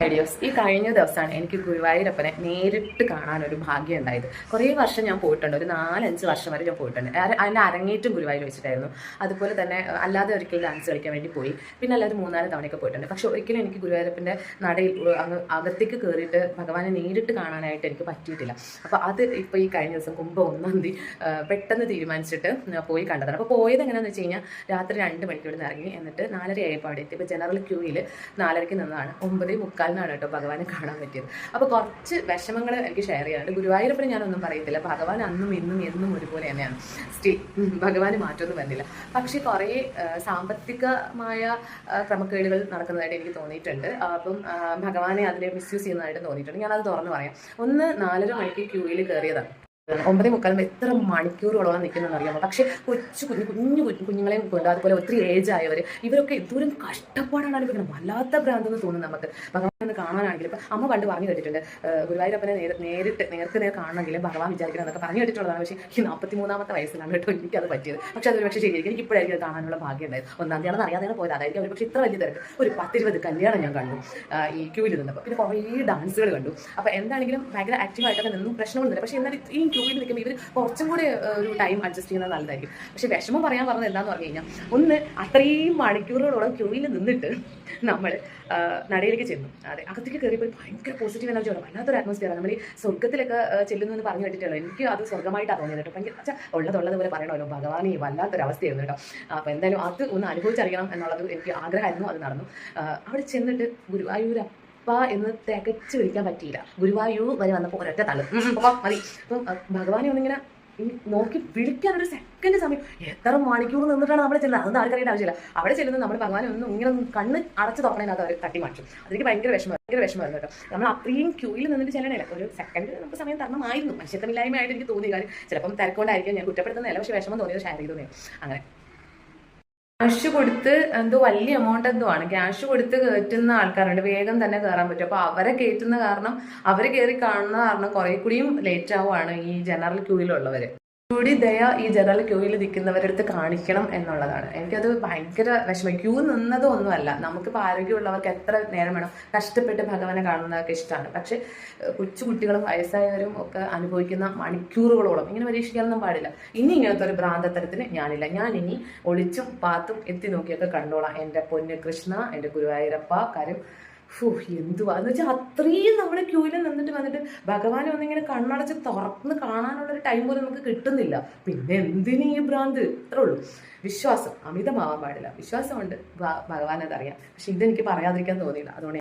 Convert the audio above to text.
Videos ഈ കഴിഞ്ഞ ദിവസമാണ് എനിക്ക് ഗുരുവായൂരപ്പനെ നേരിട്ട് കാണാനൊരു ഭാഗ്യം ഉണ്ടായത്. കുറേ വർഷം ഞാൻ പോയിട്ടുണ്ട്, ഒരു 4-5 വർഷം വരെ ഞാൻ പോയിട്ടുണ്ട്. അതിൻ്റെ അരങ്ങേറ്റം ഗുരുവായൂർ വെച്ചിട്ടായിരുന്നു. അതുപോലെ തന്നെ അല്ലാതെ ഒരിക്കൽ ഡാൻസ് കളിക്കാൻ വേണ്ടി പോയി. പിന്നെ അല്ലാതെ 3-4 തവണയൊക്കെ പോയിട്ടുണ്ട്. പക്ഷെ ഒരിക്കലും എനിക്ക് ഗുരുവായൂരപ്പൻ്റെ നടയിൽ അങ്ങ് അകത്തേക്ക് കയറിയിട്ട് ഭഗവാനെ നേരിട്ട് കാണാനായിട്ട് എനിക്ക് പറ്റിയിട്ടില്ല. അപ്പോൾ അത് ഇപ്പോൾ ഈ കഴിഞ്ഞ ദിവസം കുംഭം 1-ാം തീയതി പെട്ടെന്ന് തീരുമാനിച്ചിട്ട് പോയി കണ്ടതാണ്. അപ്പോൾ പോയത് എങ്ങനെയാണെന്ന് വെച്ച് കഴിഞ്ഞാൽ രാത്രി 2 മണിക്ക് ഇവിടെ നിന്ന് ഇറങ്ങി, എന്നിട്ട് 4:30 ആയപ്പോൾ അവിടെ എത്തി. ഇപ്പോൾ ജനറൽ ക്യൂയിൽ 4:30 നിന്നതാണ് 9:45 കേട്ടോ ഭഗവാനെ കാണാൻ പറ്റിയത്. അപ്പോൾ കുറച്ച് വിഷമങ്ങൾ എനിക്ക് ഷെയർ ചെയ്യാനുണ്ട്. ഗുരുവായൂരപ്പനെ ഞാനൊന്നും പറയത്തില്ല, ഭഗവാൻ അന്നും ഇന്നും എന്നും ഒരുപോലെ തന്നെയാണ്. സ്റ്റിൽ ഭഗവാന് മാറ്റമൊന്നും വരുന്നില്ല. പക്ഷേ കുറേ സാമ്പത്തികമായ ക്രമക്കേടുകൾ നടക്കുന്നതായിട്ട് എനിക്ക് തോന്നിയിട്ടുണ്ട്. അപ്പം ഭഗവാനെ അതിനെ മിസ്യൂസ് ചെയ്യുന്നതായിട്ട് തോന്നിയിട്ടുണ്ട്. ഞാനത് തുറന്ന് പറയാം. 4:30 മണിക്ക് ക്യൂയിൽ കയറിയതാണ്. 9:45 എത്ര മണിക്കൂറുകളോളം നിൽക്കുന്നതെന്ന് അറിയാമോ? പക്ഷെ കുഞ്ഞുങ്ങളെയും കൊണ്ട്, അതുപോലെ ഒത്തിരി ഏജ് ആയവർ, ഇവരൊക്കെ എന്തോരം കഷ്ടപ്പാടാണ് അനുഭവിക്കുന്നത്. വല്ലാത്ത ഭ്രാന്തെന്ന് തോന്നുന്നു നമുക്ക്. ഭഗവാൻ ഒന്ന് കാണാനാണെങ്കിലും ഇപ്പം അമ്മ പണ്ട് പറഞ്ഞു കേട്ടിട്ടുണ്ട്, ഗുരുവായൂരപ്പനെ നേർക്ക് നേർ കാണണമെങ്കിലും ഭഗവാൻ വിചാരിക്കണം എന്നൊക്കെ പറഞ്ഞു കേട്ടിട്ടുള്ളതാണ്. പക്ഷേ ഈ 43-ാമത്തെ വയസ്സിലാണ് കേട്ടോ എനിക്കത് പറ്റിയത്. പക്ഷെ അതൊരു പക്ഷേ ശരിയായിരിക്കും. എനിക്ക് ഇപ്പോഴായിരിക്കും അത് കാണാനുള്ള ഭാഗ്യം ഉണ്ടായത്. 1-ാം തീയതി അറിയാതെ പോയത്. അതായിരിക്കും അവർ. പക്ഷേ ഇത്ര വലിയ തിരക്ക്, ഒരു 10-20 കല്യാണം ഞാൻ കണ്ടു ഈ ക്യൂവിൽ നിന്നപ്പോൾ. പിന്നെ കുറേ ഡാൻസുകൾ കണ്ടു. അപ്പോൾ എന്താണെങ്കിലും ഭയങ്കര ആക്റ്റീവായിട്ടൊക്കെ നിന്നും പ്രശ്നമൊന്നുമില്ല. പക്ഷേ എന്നാലും ഈ ക്യൂവിൽ നിൽക്കുമ്പോൾ ഇവർ കുറച്ചും കൂടി ഒരു ടൈം അഡ്ജസ്റ്റ് ചെയ്യുന്നത് നല്ലതായിരിക്കും. പക്ഷേ വിഷമം പറയാൻ പറഞ്ഞത് എന്താണെന്ന് പറഞ്ഞു കഴിഞ്ഞാൽ, ഒന്ന് അത്രയും മണിക്കൂറുകളോളം ക്യൂവിൽ നിന്നിട്ട് നമ്മൾ നടയിലേക്ക് ചെന്നു. അതെ, അകത്തേക്ക് കയറിയപ്പോൾ ഭയങ്കര പോസിറ്റീവ് എനർജി വരും. വല്ലാത്തൊരു അറ്റ്മോസ്ഫിയറാണ്. നമ്മൾ ഈ സ്വർഗ്ഗത്തിലൊക്കെ ചെല്ലുന്നു എന്ന് പറഞ്ഞു കേട്ടിട്ടുള്ളൂ. എനിക്ക് അത് സ്വർഗ്ഗമായിട്ടാണ് തോന്നിയത് കേട്ടോ. ഭയങ്കര ഉള്ളതുപോലെ പറയണമല്ലോ, ഭഗവാൻ വല്ലാത്തൊരവസ്ഥയായിരുന്നു കേട്ടോ. അപ്പോൾ എന്തായാലും അത് ഒന്ന് അനുഭവിച്ചറിയണം എന്നുള്ളത് എനിക്ക് ആഗ്രഹമായിരുന്നു. അത് നടന്നു. അവിടെ ചെന്നിട്ട് ഗുരുവായൂരപ്പ എന്ന് തികച്ച് വിളിക്കാൻ പറ്റിയില്ല. ഗുരുവായൂർ വരെ വന്നപ്പോൾ ഒരൊറ്റ തള്ളു മതി. അപ്പം ഭഗവാനെ ഒന്നിങ്ങനെ നോക്കി വിളിക്കാനൊരു സെക്കൻഡ് സമയം. എത്ര മണിക്കൂർ നിന്നിട്ടാണ് നമ്മൾ ചെല്ലുന്നത്, അതൊന്നും ആർക്കറിയേണ്ട ആവശ്യമില്ല. അവിടെ ചെല്ലുന്നത് നമ്മൾ ഭഗവാനെ ഒന്നും ഇങ്ങനെ കണ്ണ് അടച്ച് തുറക്കണതിനകത്ത് അവർ തട്ടി മാറ്റും. അതെനിക്ക് ഭയങ്കര വിഷമമായിരുന്നു കേട്ടോ. നമ്മൾ അത്രയും ക്യൂയിൽ നിന്നിട്ട് ചെല്ലണേല. ഒരു സെക്കൻഡ് നമുക്ക് സമയം തരണമായിരുന്നു. മനുഷ്യത്വമില്ലായ്മയായിട്ട് എനിക്ക് തോന്നിയ കാര്യം. ചിലപ്പം തിരക്കൊണ്ടായിരിക്കും, ഞാൻ കുറ്റപ്പെടുത്തുന്നില്ല. പക്ഷേ വിഷമം തോന്നിയത് ഷെയർ ചെയ്തു. അങ്ങനെ ക്യാഷ് കൊടുത്ത് എന്തോ വലിയ എമൗണ്ട് എന്തോ ആണ് ക്യാഷ് കൊടുത്ത് കയറ്റുന്ന ആൾക്കാരുണ്ട്. വേഗം തന്നെ കയറാൻ പറ്റും. അപ്പോൾ അവരെ കയറ്റുന്ന കാരണം, അവർ കയറി കാണുന്ന കാരണം കുറെ കൂടിയും ലേറ്റ് ആവുകയാണ് ഈ ജനറൽ ക്യൂയിലുള്ളവർ. കൂടി ദയ ഈ ജനറൽ ക്യൂയിൽ നിൽക്കുന്നവരുടെ അടുത്ത് കാണിക്കണം എന്നുള്ളതാണ്. എനിക്കത് ഭയങ്കര വിഷമം. ക്യൂ നിന്നതും ഒന്നുമല്ല, നമുക്കിപ്പോൾ ആരോഗ്യമുള്ളവർക്ക് എത്ര നേരം വേണം കഷ്ടപ്പെട്ട് ഭഗവാനെ കാണുന്നതൊക്കെ ഇഷ്ടമാണ്. പക്ഷെ കുട്ടികളും വയസ്സായവരും ഒക്കെ അനുഭവിക്കുന്ന മണിക്കൂറുകളോളം ഇങ്ങനെ പരീക്ഷിക്കാനൊന്നും പാടില്ല. ഇനി ഇങ്ങനത്തെ ഒരു ഭ്രാന്തത്തരത്തിന് ഞാനില്ല. ഞാൻ ഇനി ഒളിച്ചും പാത്തും എത്തി നോക്കിയൊക്കെ കണ്ടോളാം. എൻ്റെ പൊന്ന് കൃഷ്ണ, എൻ്റെ ഗുരുവായൂരപ്പ. കാര്യം എന്തുവാ എന്ന് വെച്ചാൽ അത്രയും നമ്മുടെ ക്യൂവിൽ വന്നിട്ട് ഭഗവാനെ ഒന്നിങ്ങനെ കണ്ണടച്ച് തുറന്ന് കാണാനുള്ളൊരു ടൈം പോലും നമുക്ക് കിട്ടുന്നില്ല. പിന്നെ എന്തിനീ ഭ്രാന്ത്? ഇത്രേ ഉള്ളൂ. വിശ്വാസം അമിതമാവാൻ പാടില്ല. വിശ്വാസമുണ്ട്, ഭഗവാൻ അതറിയാം. പക്ഷെ ഇതെനിക്ക് പറയാതിരിക്കാൻ തോന്നിയില്ല. അതുകൊണ്ട്